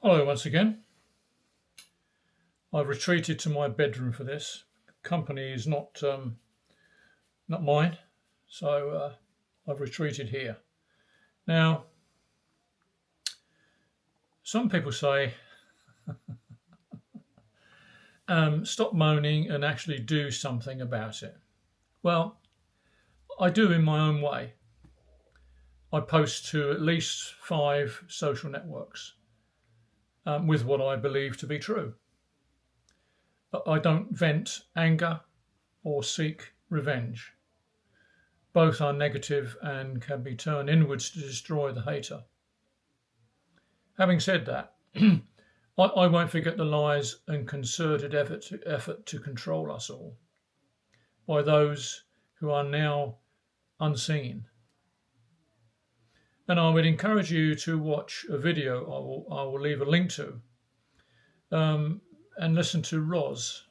Hello once again. I've retreated to my bedroom for this. Company is not mine, so I've retreated here. Now, some people say, stop moaning and actually do something about it. Well, I do in my own way. I post to at least 5 social networks with what I believe to be true. But I don't vent anger or seek revenge. Both are negative and can be turned inwards to destroy the hater. Having said that, I won't forget the lies and concerted effort to control us all by those who are now unseen. And I would encourage you to watch a video I will leave a link to and listen to Roz.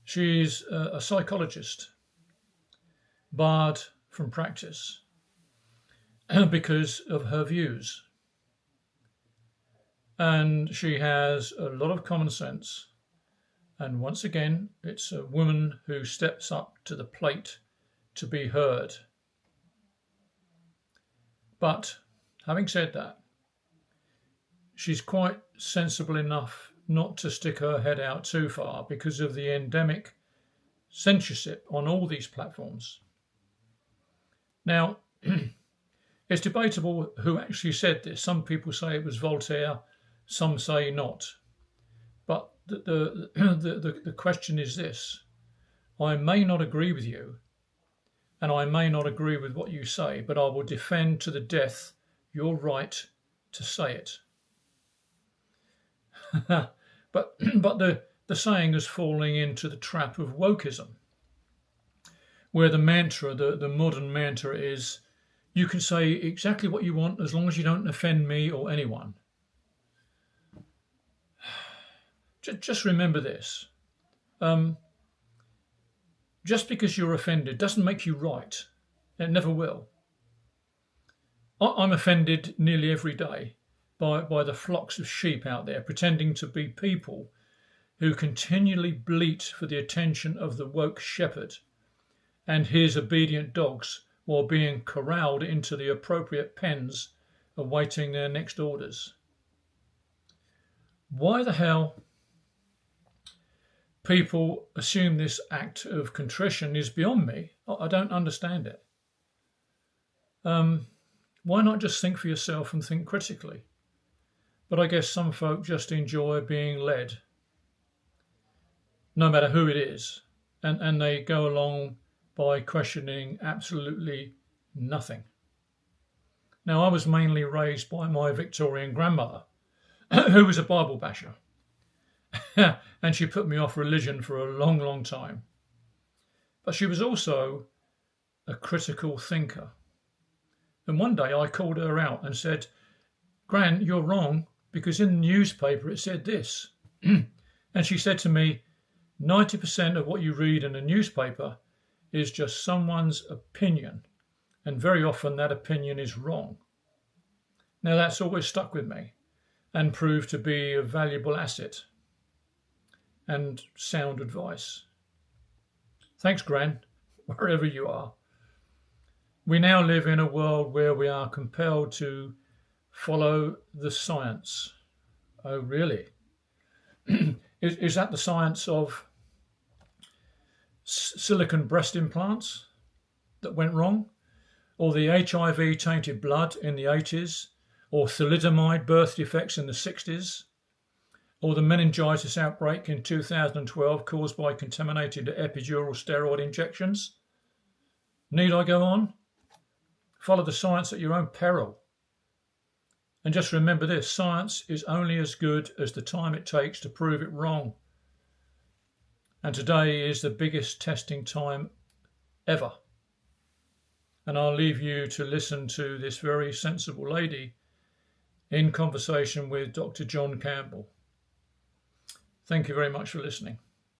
She's a psychologist, barred from practice because of her views. And she has a lot of common sense. And once again, it's a woman who steps up to the plate to be heard. But having said that, she's quite sensible enough not to stick her head out too far because of the endemic censorship on all these platforms. Now, it's debatable who actually said this. Some people say it was Voltaire, some say not. But the question is this. I may not agree with you, and I may not agree with what you say, but I will defend to the death your right to say it. but the saying is falling into the trap of wokeism, where the mantra, the modern mantra is, you can say exactly what you want as long as you don't offend me or anyone. Just remember this. Just because you're offended doesn't make you right. It never will. I'm offended nearly every day by the flocks of sheep out there pretending to be people who continually bleat for the attention of the woke shepherd and his obedient dogs while being corralled into the appropriate pens awaiting their next orders. Why the hell people assume this act of contrition is beyond me? I don't understand it. Why not just think for yourself and think critically? But I guess some folk just enjoy being led, no matter who it is, and they go along by questioning absolutely nothing. Now, I was mainly raised by my Victorian grandmother, who was a Bible basher. And she put me off religion for a long, long time. But she was also a critical thinker. And one day I called her out and said, Gran, you're wrong, because in the newspaper it said this. And she said to me, 90% of what you read in a newspaper is just someone's opinion. And very often that opinion is wrong. Now that's always stuck with me and proved to be a valuable asset and sound advice. Thanks, Gran, wherever you are. We now live in a world where we are compelled to follow the science. Oh, really? Is that the science of silicone breast implants that went wrong? Or the HIV tainted blood in the 80s? Or thalidomide birth defects in the 60s? Or the meningitis outbreak in 2012 caused by contaminated epidural steroid injections? Need I go on? Follow the science at your own peril. And just remember this, science is only as good as the time it takes to prove it wrong. And today is the biggest testing time ever. And I'll leave you to listen to this very sensible lady in conversation with Dr. John Campbell. Thank you very much for listening.